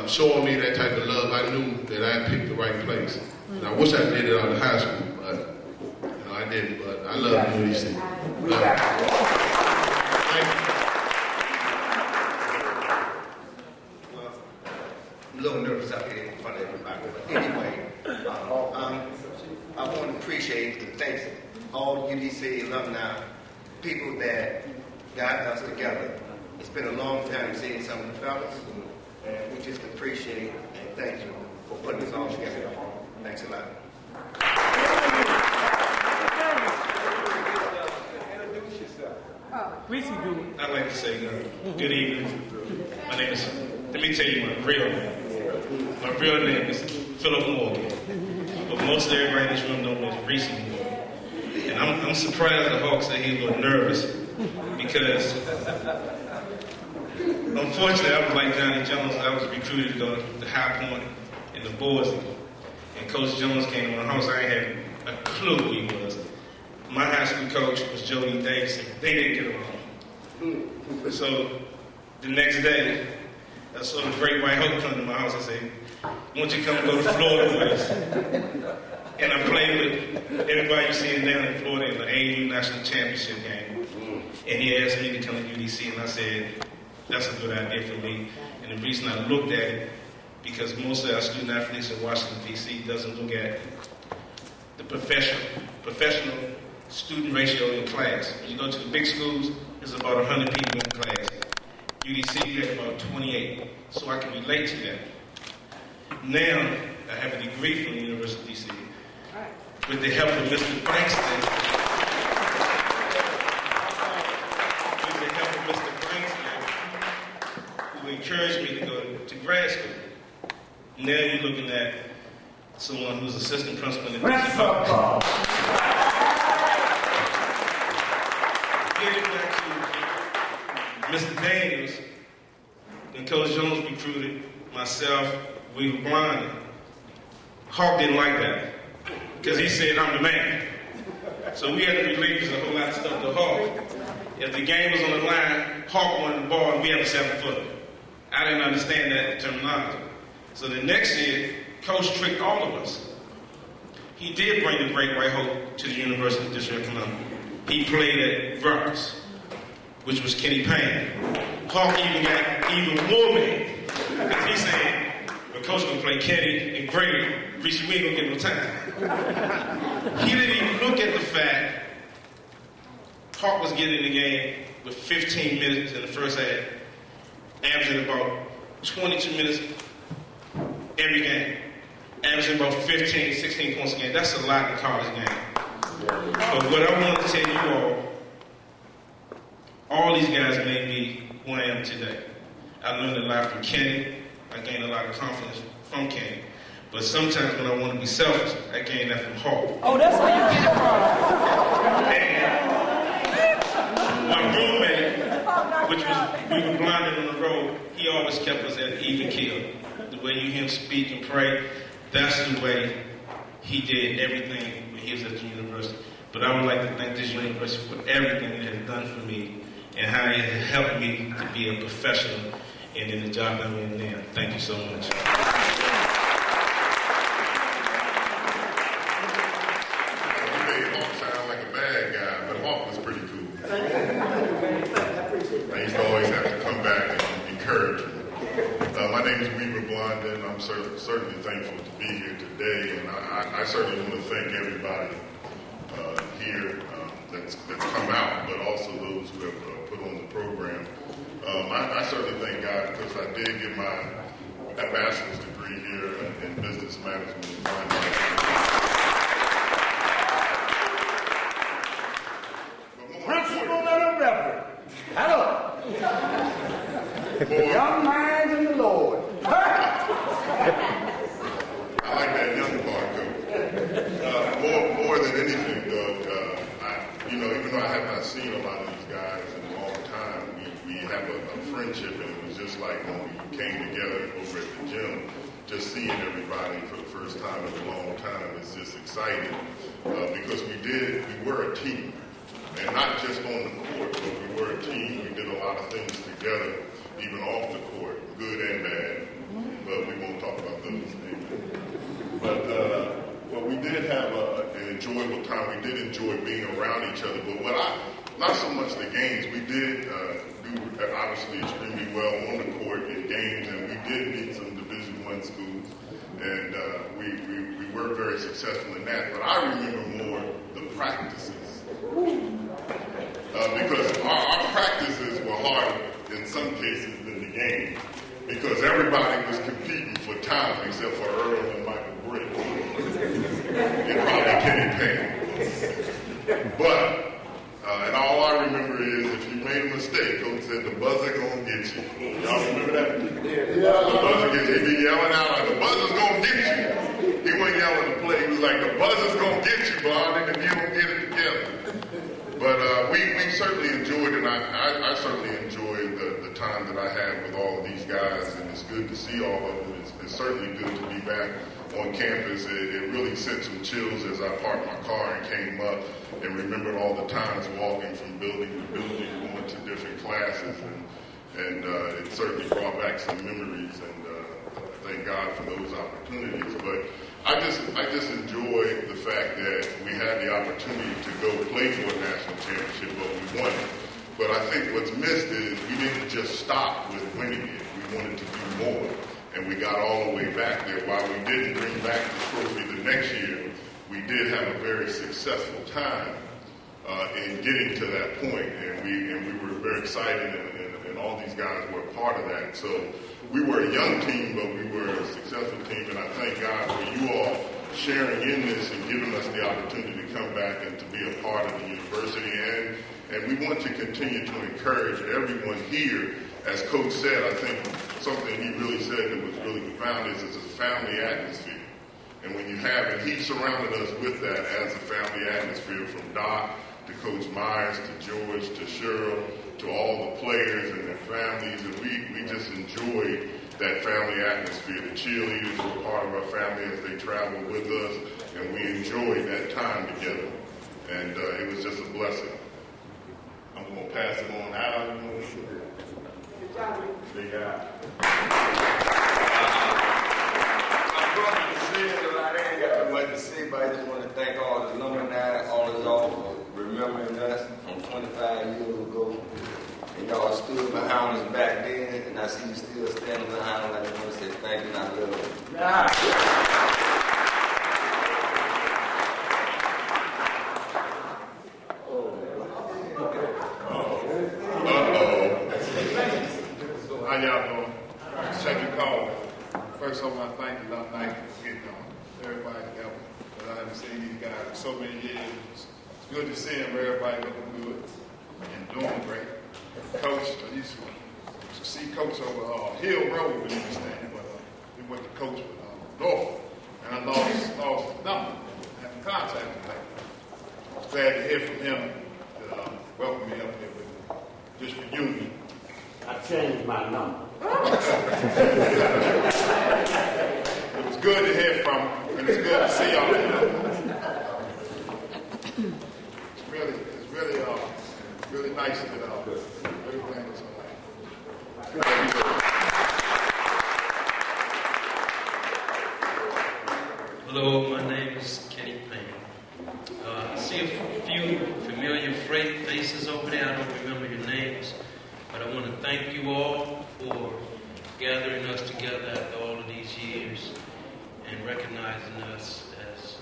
showing me that type of love, I knew that I picked the right place. And I wish I did it out of high school, but I didn't. But I love UDC. Thank you. Well, I'm a little nervous out here in front of everybody. But anyway, I want to appreciate and thank all UDC alumni, people that got us together. It's been a long time seeing some of the fellas, and we just appreciate and thank you for putting us all together. Thanks a lot. Introduce yourself. Reese, do. I'd like to say good evening. My name is, let me tell you my real name. My real name is Philip Morgan. But most of everybody in this room knows me as Reese Morgan. And I'm surprised the Hawk said he's a little nervous because, unfortunately, I was like Johnny Jones. I was recruited to go to High Point in the boys. And Coach Jones came to my house. I ain't had a clue who he was. My high school coach was Jody Davis. They didn't get along. So the next day, I saw the Great White Hope come to my house. I said, won't you come go to Florida with us? And I played with everybody you see down in Florida in the AU National Championship game. And he asked me to come to UDC, and I said, that's a good idea for me. And the reason I looked at it, because most of our student athletes in Washington, D.C. doesn't look at the professional student ratio in class. When you go to the big schools, there's about 100 people in class. UDC, you have about 28. So I can relate to that. Now, I have a degree from the University of D.C. with the help of Mr. Frankston. With the help of Mr. Frankston, who encouraged me to go to grad school. Now you're looking at someone who's assistant principal in the DC. Getting back to Mr. Daniels, when Coach Jones recruited myself, we were blinded. Hawk didn't like that because he said, I'm the man. So we had to relinquish a whole lot of stuff to Hawk. If the game was on the line, Hawk wanted the ball and we had a 7-footer. I didn't understand that terminology. So the next year, Coach tricked all of us. He did bring the Great White Hope to the University of District of Columbia. He played at Rutgers, which was Kenny Payne. Hawk even got even more mad because he said, well, Coach gonna play Kenny and Grady, Reese, we ain't gonna get no time. He didn't even look at the fact Hawk was getting in the game with 15 minutes in the first half, averaging about 22 minutes every game, averaging about 15, 16 points a game. That's a lot in college game. But what I want to tell you all these guys made me who I am today. I learned a lot from Kenny. I gained a lot of confidence from Kenny. But sometimes when I want to be selfish, I gain that from Hawk. Oh, that's where you get it from. And my roommate, which was, we were blinded on the road, he always kept us at an even keel. The way you hear him speak and pray, that's the way he did everything when he was at the university. But I would like to thank this university for everything it has done for me and how it has helped me to be a professional and in the job that I'm in now. Thank you so much. You made Hawk sound like a bad guy, but Hawk was pretty cool. I used to always have to come back and encourage him. My name is Weaver Blondin, and I'm certainly thankful to be here today. And I certainly want to thank everybody here that's come out, but also those who have put on the program. I certainly thank God because I did get my bachelor's degree here in business management and finance. But more Principal, Young minds in the Lord. I like that young part, Coach. More than anything, though, even though I have not seen a lot of these guys in a long time, we have a friendship, and it was just like when we came together over at the gym, just seeing everybody for the first time in a long time is just exciting because we were a team. And not just on the court, but we were a team. We did a lot of things together, even off the court, good and bad. But we won't talk about those things. But we did have an enjoyable time. We did enjoy being around each other. But not so much the games. We did do obviously extremely well on the court in games, and we did beat some Division I schools, and we were very successful in that. But I remember more the practices. Because our practices were harder in some cases than the game, because everybody was competing for time except for Earl and Michael Britt and probably Kenny Payne. But and all I remember is if you made a mistake, Coach said the buzzer gonna get you. Y'all remember that? Yeah. The buzzer gets you. He'd be yelling out like the buzzer's gonna get you. He wasn't yelling to play. He was like the buzzer's gonna get you, Blondie, if you don't get it together. But we certainly enjoyed it, and I certainly enjoyed the time that I had with all of these guys, and it's good to see all of them. It's certainly good to be back on campus. It really sent some chills as I parked my car and came up and remembered all the times walking from building to building, going to different classes, and it certainly brought back some memories, and thank God for those opportunities. But I just enjoyed the fact that we had the opportunity to go play for a national championship, but we won it. But I think what's missed is we didn't just stop with winning it. We wanted to do more, and we got all the way back there. While we didn't bring back the trophy the next year, we did have a very successful time in getting to that point, and we were very excited, and all these guys were a part of that. So we were a young team, but we were a successful team, and I thank God for you all sharing in this and giving us the opportunity to come back and to be a part of the university. And we want to continue to encourage everyone here. As Coach said, I think something he really said that was really profound is it's a family atmosphere. And when you have, and he surrounded us with that as a family atmosphere, from Doc to Coach Myers to George to Cheryl to all the players and their families, and we just enjoyed that family atmosphere. The cheerleaders were part of our family as they traveled with us, and we enjoyed that time together. And it was just a blessing. I'm going to pass it on out. Big guy. I ain't got much to say, but I just want to thank all the alumni, all of y'all for remembering us from 25 years ago. And y'all stood behind us back then, and I see you still standing behind us. I just want to say thank you, and I love you. How y'all doing? Second call. First, I want to thank the alumni for getting on. Everybody together. But I haven't seen these guys for so many years. It's good to see them. Everybody looking good and doing great. Coach, I used to see Coach over Hill Road, we understand, but we went to Coach with Norfolk, and I lost his number. I haven't contacted him. Glad to hear from him to welcome me up here with this reunion. I changed my number. It was good to hear from him, and it's good to see y'all here. It's really nice that everything was all right. Hello, my name is Kenny Payne. I see a few familiar faces over there. I don't remember your names, but I want to thank you all for gathering us together after all of these years and recognizing us as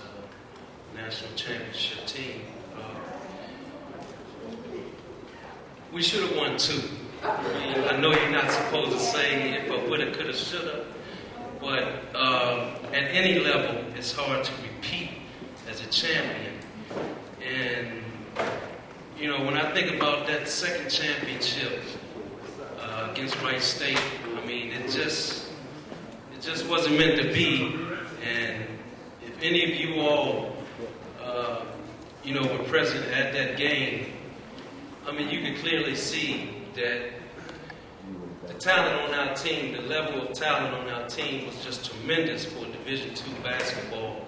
a national championship team. We should have won two. I know you're not supposed to say if I woulda, coulda, shoulda, but at any level, it's hard to repeat as a champion. And, when I think about that second championship, against Wright State. I mean, it just wasn't meant to be. And if any of you all, were present at that game, I mean, you could clearly see that the talent on our team, the level of talent on our team was just tremendous for a Division II basketball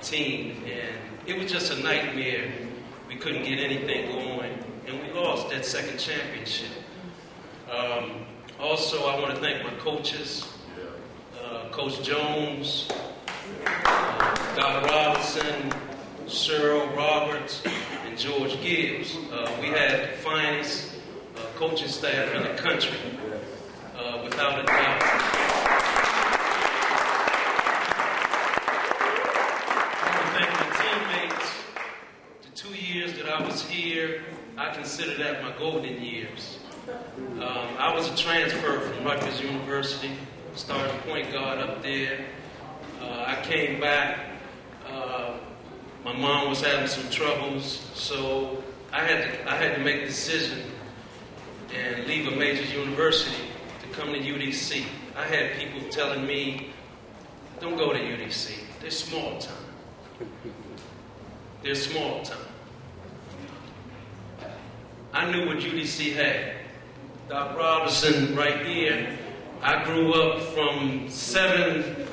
team. And it was just a nightmare. We couldn't get anything going, and we lost that second championship. Also, I want to thank my coaches, Coach Jones, Dr. Robinson, Cheryl Roberts, and George Gibbs. We had the finest coaching staff in the country, without a doubt. I want to thank my teammates. The 2 years that I was here, I consider that my golden years. I was a transfer from Rutgers University, started point guard up there. I came back. My mom was having some troubles, so I had to make a decision and leave a major university to come to UDC. I had people telling me, don't go to UDC. They're small time. They're small time. I knew what UDC had. Doc Robinson right here. I grew up from 7,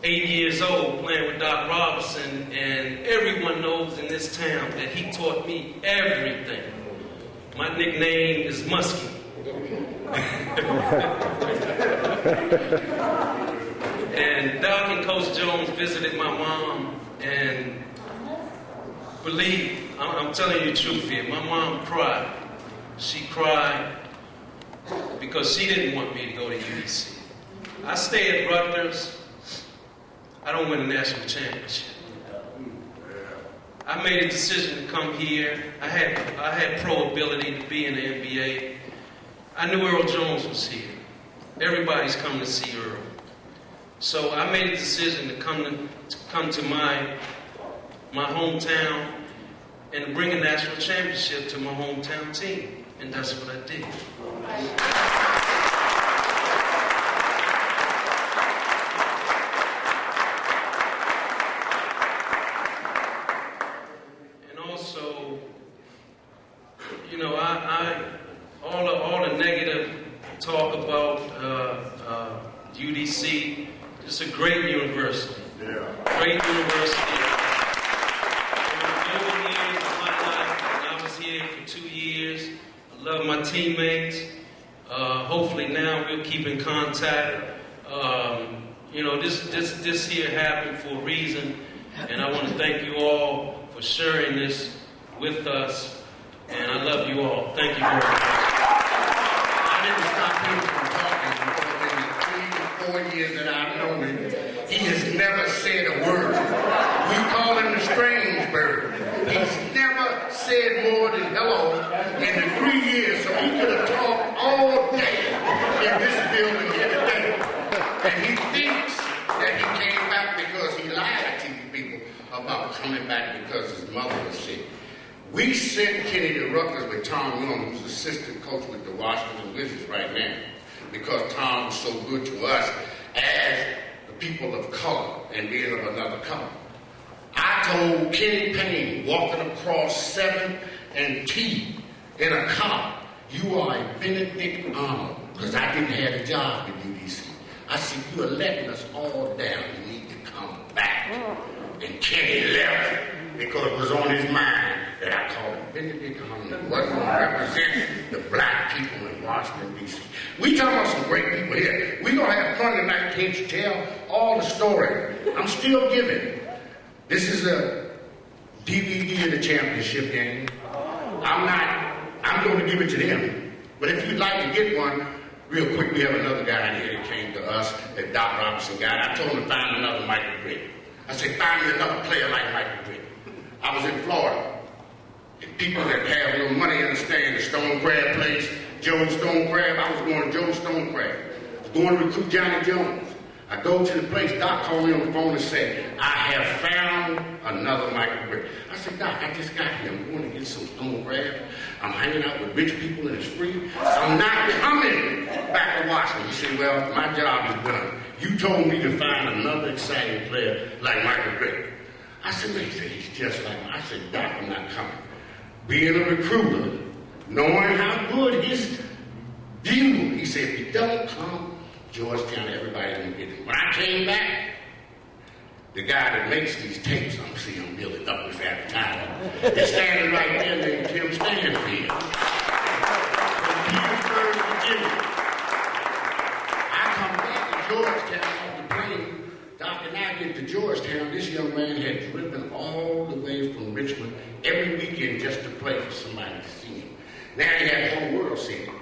8 years old playing with Doc Robinson, and everyone knows in this town that he taught me everything. My nickname is Muskie. And Doc and Coach Jones visited my mom, and believe, I'm telling you the truth here, my mom cried. She cried because she didn't want me to go to UDC. I stay at Rutgers. I don't win a national championship. I made a decision to come here. I had pro ability to be in the NBA. I knew Earl Jones was here. Everybody's coming to see Earl. So I made a decision to come to my hometown and to bring a national championship to my hometown team. And that's what I did. And also, all the negative talk about UDC, it's a great university. Yeah. Great university. I was here for 2 years. I love my teammates. Hopefully now we'll keep in contact. This here happened for a reason, and I want to thank you all for sharing this with us. And I love you all. Thank you very much. I didn't stop him from talking because in the 3 or 4 years that I've known him, he has never said a word. We call him the strange bird. He's never said more than hello in the 3 years, so he could have talked all day in this building here today. And he thinks that he came back because he lied to you people about coming back because his mother was sick. We sent Kenny to Rutgers with Tom Young, who's assistant coach with the Washington Wizards right now, because Tom was so good to us as the people of color and being of another color. I told Kenny Payne, walking across 7th and T in a car, you are a Benedict Arnold, because I didn't have a job at UDC. I said, you are letting us all down. You need to come back. And Kenny left because it was on his mind that I called him Benedict Arnold. Wasn't going to represent the black people in Washington, D.C. We talking about some great people here. We're going to have fun tonight. Can't you tell all the story? I'm still giving. This is a DVD of the championship game. I'm going to give it to them. But if you'd like to get one, real quick, we have another guy here that came to us, that Doc Robinson guy. I told him to find another Michael Britt. I said, find me another player like Michael Britt. I was in Florida. And people that have a little money understand the Stone Crab place, Joe Stone Crab. I was going to Joe Stone Crab. I was going to recruit Johnny Jones. I go to the place, Doc called me on the phone and said, I have found another Michael Britt. I said, Doc, I just got here. I'm going to get some Stone Crab. I'm hanging out with rich people and it's free. I'm not coming back to Washington. He said, well, my job is done. You told me to find another exciting player like Michael Vick. I said, man, he said, he's just like me. I said, Doc, I'm not coming. Being a recruiter, knowing how good his view, he said, if you don't come, Georgetown, everybody gonna get it. When I came back, the guy that makes these tapes, I'm seeing him building up with advertising, is standing right there named Tim Stanfield from Petersburg, Virginia. I come back to Georgetown on the plane. Doc and I get to Georgetown. This young man had driven all the way from Richmond every weekend just to play for somebody to see him. Now he had the whole world seeing him.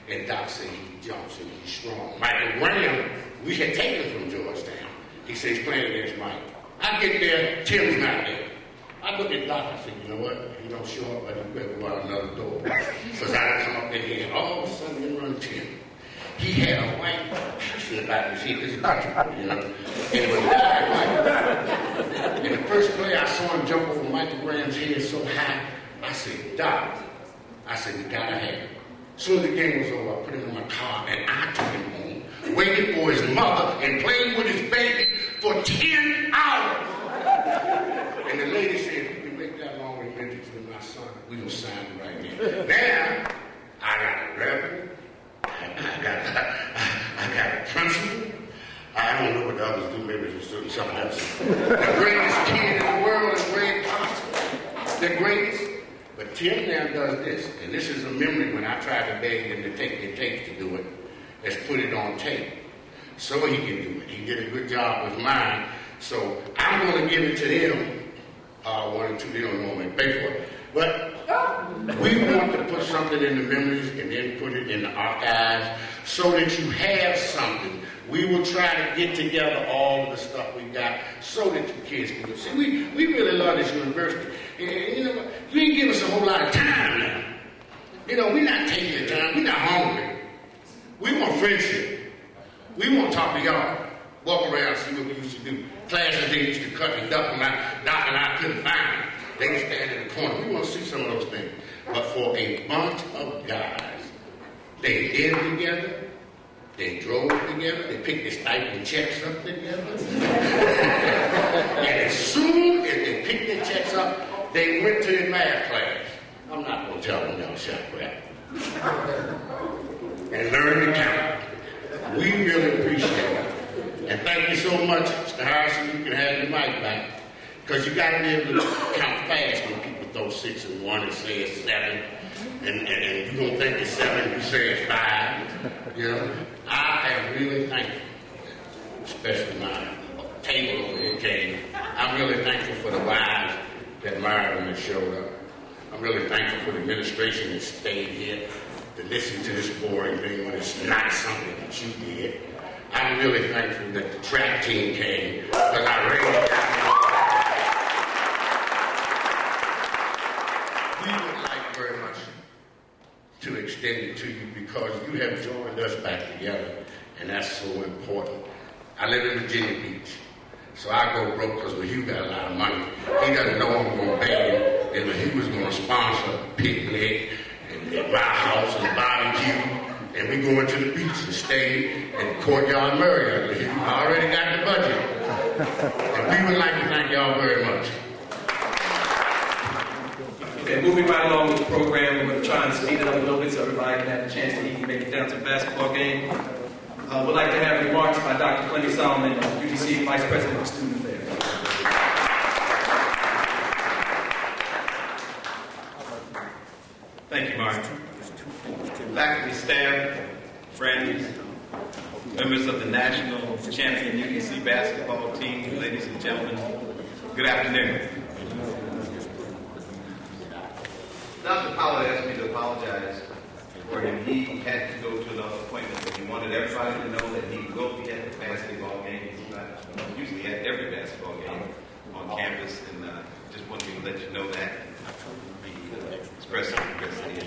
And Doc said he jumps and he's strong. Michael Graham, we had taken from Georgetown. He said he's playing against Mike. I get there, Tim's not there. I look at Doc, I said, you know what? He don't show up, but he better go out another door. Because I come up in here and all of a sudden in run Tim. He had a white piece in the back of his head. This is Dr. You know. And it was white. And the first play I saw him jump over Michael Graham's head so high, I said, Doc, I said, we gotta have him. As soon as the game was over, I put him in my car and I took him home, waited for his mother and played with his baby for 10 hours. And the lady said, if you can make that long adventure to my son, we gonna sign him right now. Now, I got a reverend, I got a principal. I don't know what the others do, maybe it's something else. The greatest kid in the world is Ray Thompson. The greatest. But Tim now does this, and this is a memory when I tried to beg him to take the tapes to do it. Let's put it on tape so he can do it. He did a good job with mine. So I'm going to give it to them. 1 and 2, they don't normally pay for it. But we want to put something in the memories and then put it in the archives so that you have something. We will try to get together all of the stuff we got so that you kids can do it. See, we really love this university. And, you know, you ain't give us a whole lot of time now. You know, we're not taking the time. We're not hungry. We want friendship. We want to talk to y'all. Walk around, see what we used to do. Classes they used to cut and duck, and Doc and I couldn't find them. They would stand in the corner. We want to see some of those things. But for a bunch of guys, they lived together, they drove together, they picked their stipend checks up together. And as soon as they picked their checks up, they went to their math class. I'm not going to tell them y'all shut crap. And learn to count. We really appreciate it. And thank you so much, Mr. Harrison. You can have your mic back. Because you got to be able to count fast when people throw 6 and 1 and say it's 7. And you don't think it's 7, you say it's 5. You know? I am really thankful, especially my table over here came. I'm really thankful for the wives that married them and showed up. I'm really thankful for the administration that stayed here to listen to this boring thing when it's not something that you did. I'm really thankful that the track team came because I really we would like very much to extend it to you because you have joined us back together, and that's so important. I live in Virginia Beach, so I go broke because when Hugh got a lot of money, he doesn't know I'm going to pay him, and when he was going to sponsor a picnic at my house and barbecue, and we go into the beach and stay at the Courtyard Marriott. I already got the budget, and we would like to thank y'all very much. Okay, moving right along with the program, we're going to try and speed it up a little bit so everybody can have a chance to eat and make it down to the basketball game. We'd like to have remarks by Dr. Clemmy Solomon, UDC Vice President of Student Affairs. Thank you, Mark. Faculty, staff, friends, members of the national champion UDC basketball team, ladies and gentlemen, good afternoon. Dr. Pollard asked me to apologize for him. He had to go to another appointment, but he wanted everybody to know that he will be at the basketball game. He's not usually at every basketball game on campus, and just wanted me to let you know that. He expressed interest in the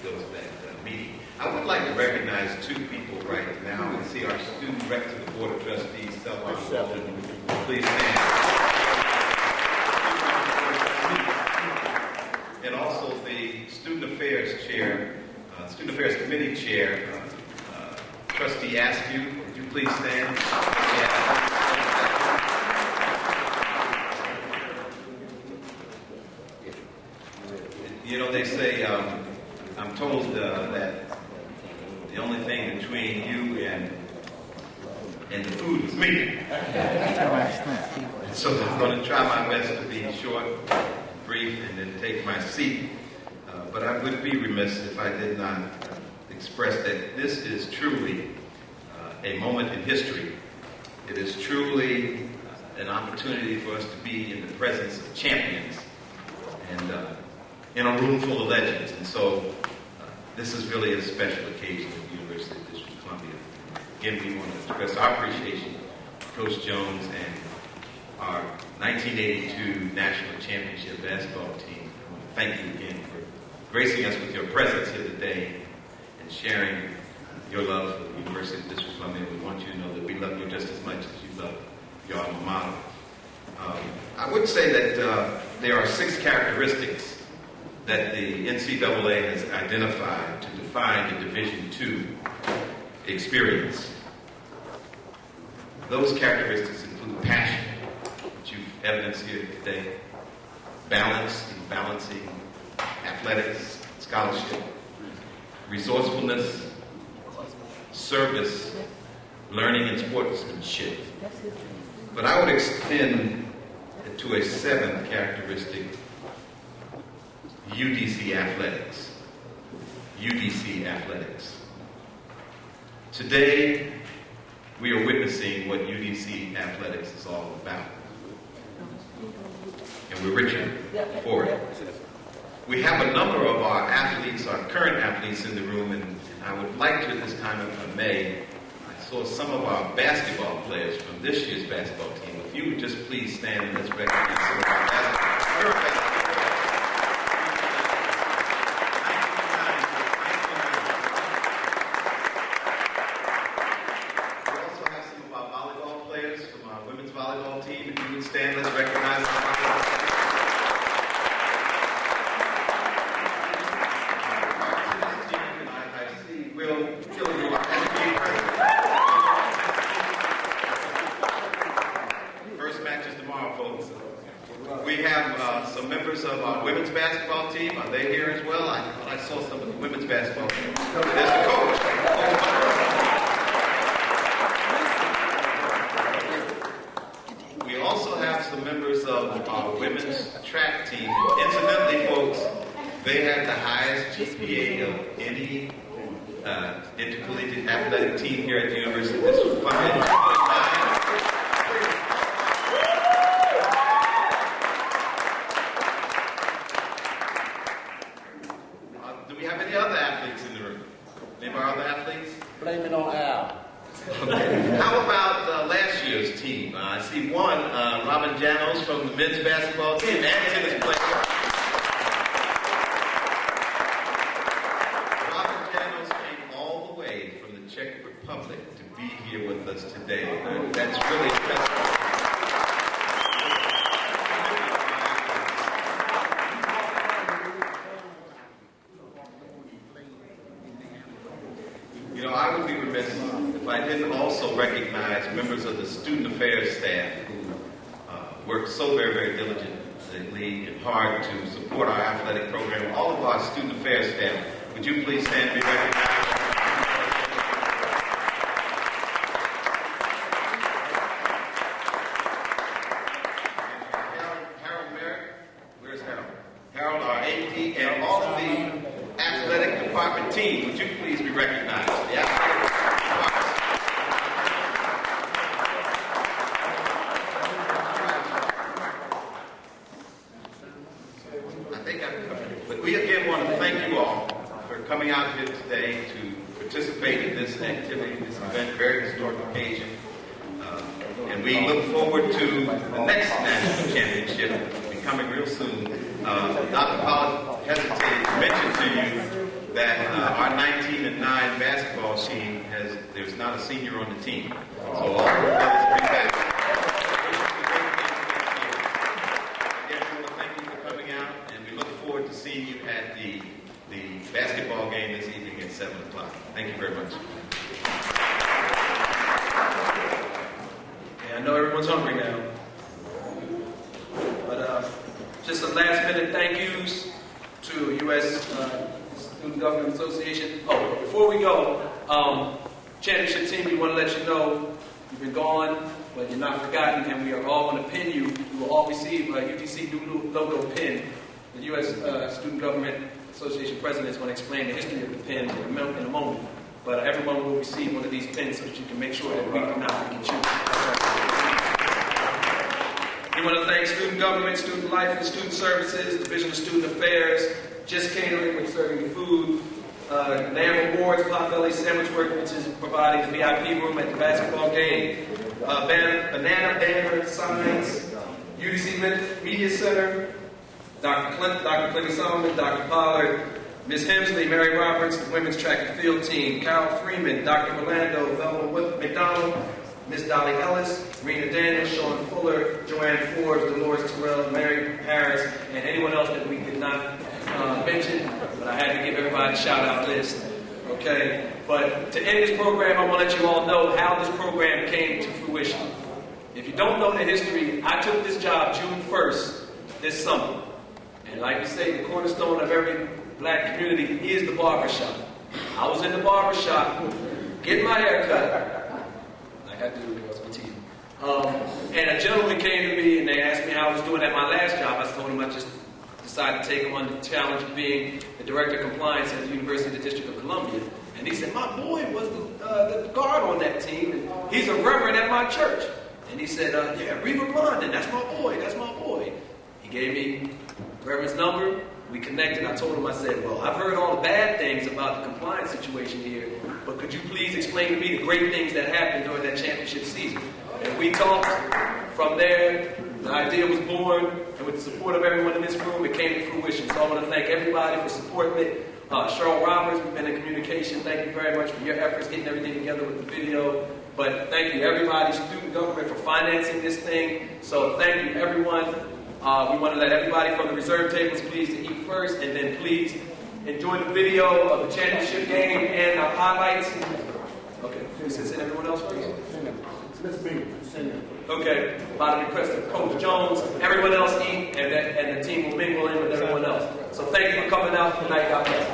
goes to that meeting. I would like to recognize 2 people right now and see our student rep to the Board of Trustees, Selma Walden. Please stand. and also the Student Affairs Chair, Student Affairs Committee Chair, Trustee Askew. Would you please stand? You know, they say, I'm told that the only thing between you and the food is me. So I'm going to try my best to be short, brief, and then take my seat. But I would be remiss if I did not express that this is truly a moment in history. It is truly an opportunity for us to be in the presence of champions and in a room full of legends. And so this is really a special occasion at the University of District of Columbia. Again, we want to express our appreciation to Coach Jones and our 1982 National Championship basketball team. I want to thank you again for gracing us with your presence here today and sharing your love for the University of District of Columbia. We want you to know that we love you just as much as you love your alma mater. I would say that there are 6 characteristics that the NCAA has identified to define a Division II experience. Those characteristics include passion, which you've evidenced here today, balancing athletics, scholarship, resourcefulness, service, learning, and sportsmanship. But I would extend it to a 7th characteristic, UDC athletics. UDC athletics. Today, we are witnessing what UDC athletics is all about. And we're richer for it. We have a number of our athletes, our current athletes in the room, and I would like to at this time, if I may, I saw some of our basketball players from this year's basketball team. If you would just please stand and let's recognize some of our basketball players. Stand, let's recognize them. I see Will Killian, who are NBA president. First match is tomorrow, folks. We have some members of our women's basketball team. Are they here as well? I thought I saw some of the women's basketball team. There's the coach. Some members of our women's track team. Incidentally, folks, they had the highest GPA of any intercollegiate athletic team here at the University of District of Columbia. Do we have any other athletes in the room? Any of our other athletes? Blame it on Al. Okay. How about last year's team? I see one, Robin Janos from the men's basketball team and tennis player. Robin Janos came all the way from the Czech Republic to be here with us today. That's really impressive. You know, I would be remiss if I didn't also recognize members of the Student Affairs staff who worked so very, very diligently and hard to support our athletic program. All of our Student Affairs staff, would you please stand and be recognized? Harold Merrick, where's Harold? Harold, our AD, and all of the athletic department team, would you please be recognized? The athletic But we again want to thank you all for coming out here today to participate in this activity, this event, very historic occasion. And we look forward to the next national championship coming real soon. Dr. Pollard hesitated to mention to you that our 19-9 basketball team there's not a senior on the team. So all the brothers bring back. Again, we want to thank you for coming out, and we look forward to seeing you 7 o'clock. Thank you very much. Yeah, I know everyone's hungry now. But just some last minute thank yous to U.S. Student Government Association. Oh, before we go, championship team, we want to let you know you've been gone, but you're not forgotten, and we are all going to pin you. You will all receive a UDC new logo pin. The U.S. Student Government Association president is going to explain the history of the pin in a moment. But everyone will receive one of these pins so that you can make sure that we do not forget you. We want to thank Student Government, Student Life and Student Services, Division of Student Affairs, Just Catering, which is serving the food, Lamb Awards, Potbelly Sandwich Work, which is providing the VIP room at the basketball game, Banana Banner Signs, UDC Media Center, Dr. Clinton Solomon, Dr. Pollard, Ms. Hemsley, Mary Roberts, the Women's Track and Field Team, Carol Freeman, Dr. Orlando, Velma McDonald, Ms. Dolly Ellis, Rena Daniels, Sean Fuller, Joanne Forbes, Dolores Terrell, Mary Harris, and anyone else that we did not mention, but I had to give everybody a shout-out list. Okay? But to end this program, I want to let you all know how this program came to fruition. If you don't know the history, I took this job June 1st this summer. And like you say, the cornerstone of every black community is the barbershop. I was in the barbershop getting my hair cut, like I do because of my teeth. And a gentleman came to me and they asked me how I was doing at my last job. I told him I just decided to take on the challenge of being the director of compliance at the University of the District of Columbia. And he said, my boy was the guard on that team, and he's a reverend at my church. And he said, yeah, Reva Blondin, that's my boy, that's my boy. He gave me Reverend's number. We connected. I told him, I said, well, I've heard all the bad things about the compliance situation here, but could you please explain to me the great things that happened during that championship season? And we talked. From there, the idea was born, and with the support of everyone in this room, it came to fruition. So I want to thank everybody for supporting it. Cheryl Roberts, we've been in communication. Thank you very much for your efforts getting everything together with the video. But thank you, everybody, student government, for financing this thing. So thank you, everyone. We want to let everybody from the reserve tables please to eat first, and then please enjoy the video of the championship game and the highlights. Okay, since everyone else first? Let's be singing. Okay, by the request of Coach Jones, everyone else eat, and the team will mingle in with everyone else. So thank you for coming out tonight. God bless.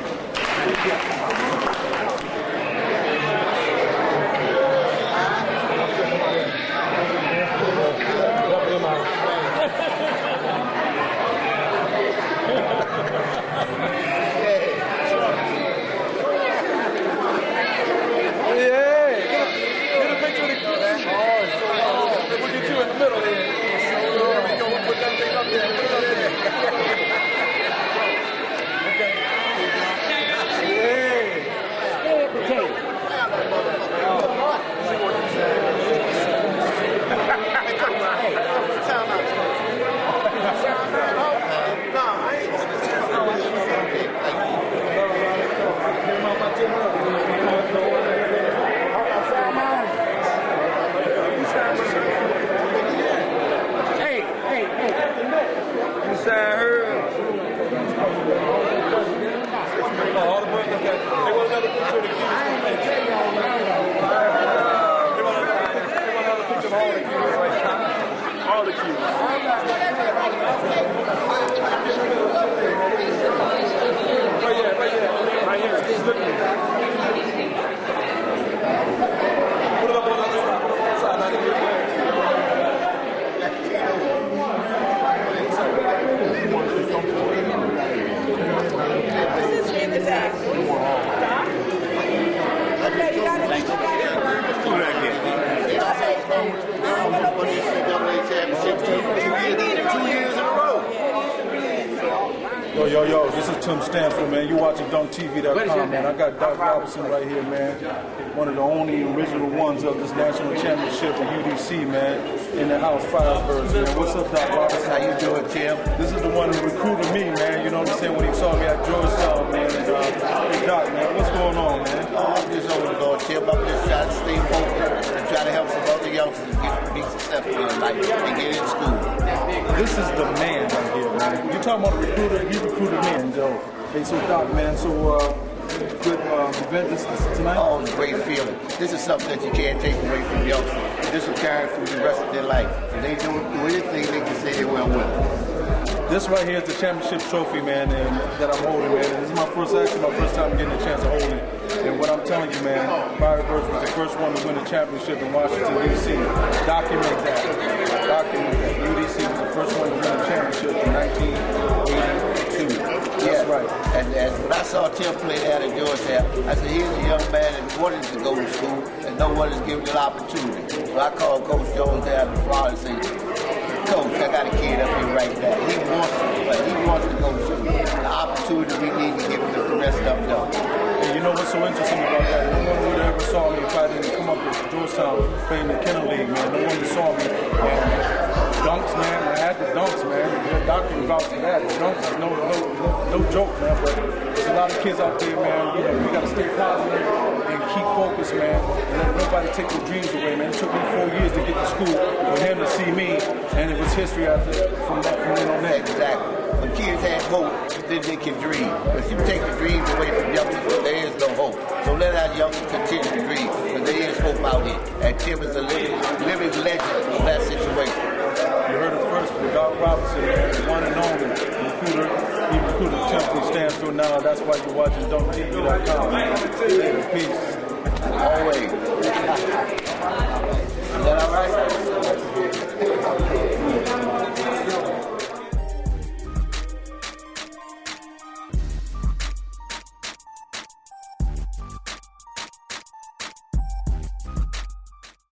Yo, this is Tim Stanford, man. You're watching DunkTV.com, man. I got Doc Robinson right here, man. One of the only original ones of this national championship at UDC, man. In the house, Firebirds, man. What's up, Doc Robinson? How you doing, Tim? This is the one who recruited me, man. You know what I'm saying? When he saw me at Georgetown, man. And, hey, Doc, man, what's going on, man? I'm just over the Lord, Tim. I'm just trying to stay focused and try to help some other youngsters be successful in life and get in school. This is the man right here, man. You talking about a recruiter? You recruited me, and Joe. Hey, so Doc, man, so good event tonight? Oh, it's a great feeling. This is something that you can't take away from youngsters. This will carry through the rest of their life. If they do anything, they can say they well with it. This right here is the championship trophy, man, and that I'm holding, man. And this is my first time getting a chance to hold it. And what I'm telling you, man, Firebirds was the first one to win the championship in Washington, D.C. Document that. UDC was the first one to win the championship in 1982. That's right. And when I saw Tim play that at Georgetown, I said, here's a young man that wanted to go to school, and no one is giving him an opportunity. So I called Coach Jones down in Florida and said, Coach, I got a kid up here right now. He wants to play. He wants to go to school. The opportunity we need to give him is the rest of them. And you know what's so interesting about that? No one would ever saw me if I didn't come up to Georgetown playing the Kennel League, man. No one saw me. And dunks, man. I had the dunks, man. The doctor vouched for that. The dunks is no joke, man. But there's a lot of kids out there, man. You know, we got to stay positive and keep focused, man. And let nobody take your dreams away, man. It took me 4 years to get to school for him to see me, and it was history after from then on that. Exactly. When kids have hope, then they can dream. But if you take the dreams away from youngsters, there is no hope. So let our youngsters continue to dream, because there is hope out here. And Tim is a living legend of that situation. You heard it first from Doc Robinson, man, the one and only recruiter. He recruited Tim from Stanfield now. That's why you're watching DunkTV.com. Peace. Always. Is that all right?